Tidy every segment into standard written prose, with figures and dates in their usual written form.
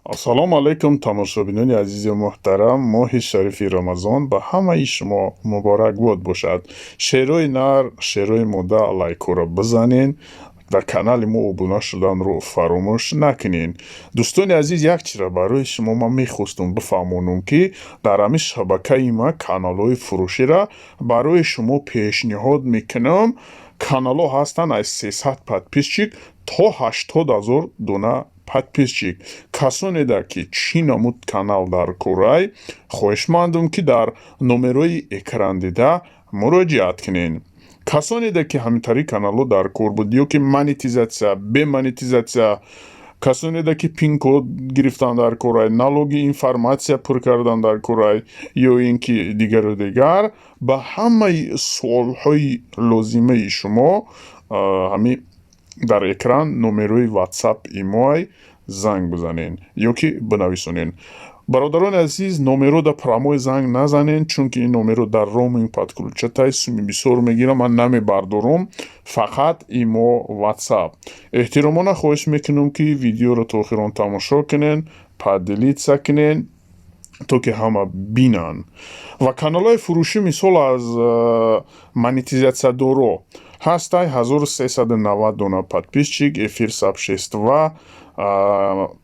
ассалому алайкум тамошобинони азизи муҳтарам. моҳи шарифи рамазон ба ҳамаи шумо муборакбод бошад. шерои нар, шерои мода лайкора бизанен. дар канали мо обуна шуданро фаромӯш накунен. дӯстони азиз, як чизро барои шумо ман мехостум бифаҳмонам ки дар ҳамин шабакаи ма каналҳои фурӯширо барои шумо пешниҳод мекунам. каналҳо ҳастанд аз 300 подписчик то 80 000 дона подписчик. касонеда ки чӣ намуд канал дар кораи, хоҳишмандам ки дар номерои экрандида муроҷиат кунен. касонеда ки ҳамин каналҳо дар кор буд ё ки монетизатсия, бемонетизатсия, касонеда ки пин-код гирифтан дар корай, налоги информатсия пур кардан дар корай ё ин ки дигару дигар, ба ҳамаи суолҳои лозимаи шумо ҳамин дар экран номерои WhatsApp имоай занг бизанен ё ки бинависонен. бародарони азиз, номеро прамои занг назанен, чунки ин номеро дар роуминг подключатай суми бисёр мегирам, ман намебардорам. фақат имо WhatsApp. эҳтиромона хоҳиш мекунам ки видеоро то охирон тамошо кунен, падилитса кунен, то ки ҳама бинан. ва каналҳои фурӯшӣ мисол аз монетизатсиядоро ҳастай 1390 дона подписчик, эфир саб 6 ва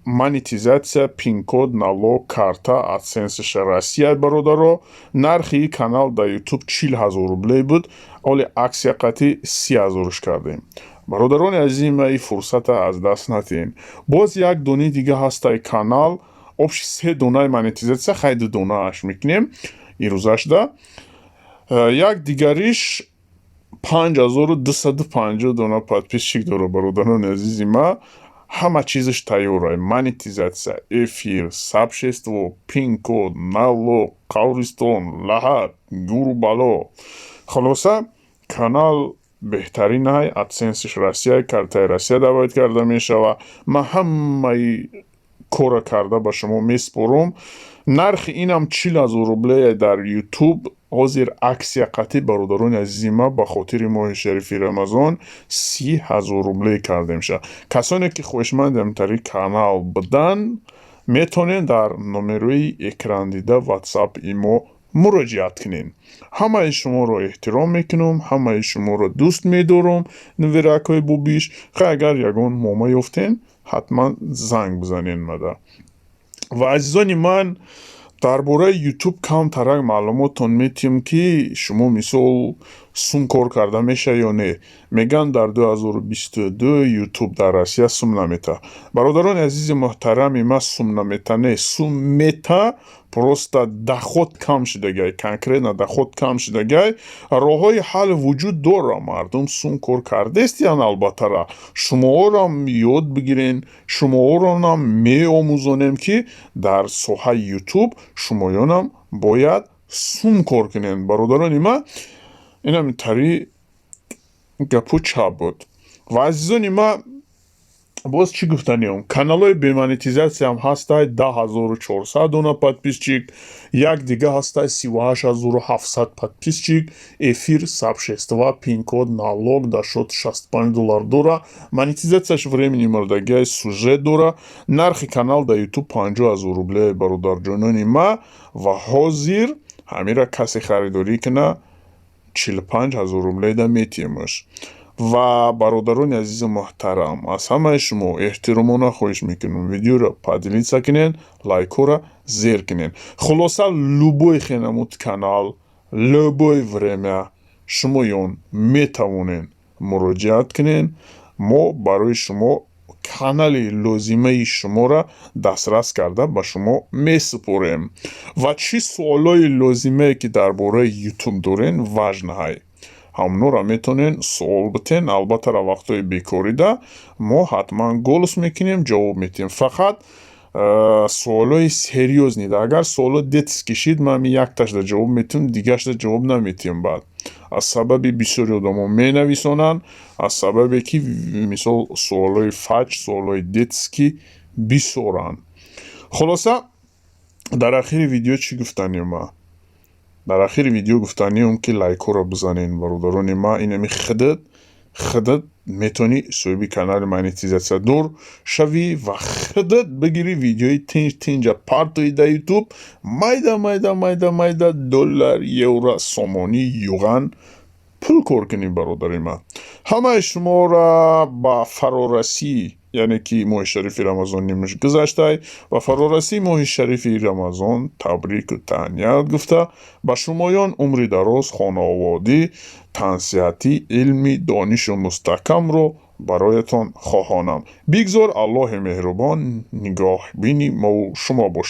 монетизатсия, пин-код, налог, карта, адсенсиша Россия. бародаро, нархи канал дар YouTube 40 000 рублей буд, оли аксия қатӣ 30 000 кардем. бародарони азизи ма, фурсата аз даст натиҳем. боз як донаи дига ҳастай канал, обши 3 донаи монетизатсия, хай 2 донааш мекунем ирӯзашда. як дигариш 5250 дона подписчик дора. бародарони азизи ма, ҳама чизаш тайёрай. монетизатсия, эфир, сабшество, пин-код, налог, қавристон, лаҳад, гуру бало. хулоса, канал беҳтаринай, адсенсиш Россия, картаи Россия давайт карда мешава. ман ҳамаи кора карда ба шумо меспорам. нархи инам 40 000 рублей дар YouTube. ҳозир аксия қатӣ, бародарони азизи ма, ба хотири моҳи шарифи Рамазон 30 000 рублей кардем ша. касоне ки хоҳишманди ҳамин канал бидан, метонен дар номерои экрандида WhatsApp имо муроҷиат кунен. ҳамаи шуморо эҳтиром мекунам, ҳамаи шуморо дӯст медорам. нувиракҳои бубиш, хай агар ягон мома ёфтен, ҳатман занг бизанен мада. ва азизони ман, дар бораи YouTube камтарак маълумотон метиҳам ки шумо мисол сум кор карда меша ё не. меган дар 2022 YouTube дар Россия сум намета. бародарони азизи муҳтарами ма, сум намета не, сум мета, просто доход кам шудагай, конкретно доход кам шудагай. роҳҳои ҳал вуҷуд дора. мардум сум кор кардестиян, албаттара шумоорам ёд бигирен, шумооронам меомӯзонем ки дар соҳаи YouTube шумоёнам бояд сум кор кунен. бародарони ма, ин ҳамин гапу чап буд. ва азизони ма, боз чӣ гуфтаниём, каналҳои бемонетизатсияам ҳастай 10400 дона подписчик, як дига ҳастай 38700 подписчик, эфир саб 6 пин-код, налог дашот $65 дора, монетизатсияш времени мардагиай сюжет дора. нархи канал дар YouTube 50 000 рублей, бародарҷонони ма. ва ҳозир ҳамира касе харидорӣ куна 45 000 рублей да метиҳмаш. ва бародарони азизи муҳтарам, аз ҳамаи шумо эҳтиромона хоҳиш мекунам видеоро падилитса кунен, лайкора зер кунен. хулоса, любой хенамуд канал, любой время шумоён метавонен муроҷиат кунен. мо барои шумо канали лозимаи шуморо дастрас карда ба шумо месупорем. ва чӣ суолҳои лозимае ки дар бораи YouTube дорен, важнаҳай, ҳамнора метонен суол битен. албатта вақтҳои бекорида мо ҳатман голос мекунем, ҷавоб метиҳем. фақат суолҳои серьёзни, агар суолҳо детс кишид, ман якташда ҷавоб метиҳам, дигашда ҷавоб наметиҳам. баъд аз сабаби бисёри одамон менависонанд, аз сабабе ки мисол суолҳои фаҷ, суолҳои детски бисёранд. хулоса, дар ахири видео чӣ гуфтаниём? дар ахири видео гуфтаниём ки лайкора бизанен. бародарони ма, инами хидат خودت میتونی سوی کانال مانیتیزاسیا دور شوی و خودت بگیری ویدیوی تینجا پارتوی در یوتیوب مایدا دلار یورو سومونی یوغان پول کار کنیم برادر ما. همه شما را با فرارسی یعنی که ماه شریف رمضان نیمش گذشته و فرارسی ماه شریف رمضان تبریک و تهنیت گفته با شمایان عمر دراز، خانوادی، تنصیحاتی، علمی، دانش و مستحکم رو برایتان خواهانم. بگذار الله مهربان نگاه بینی ما و شما باشه.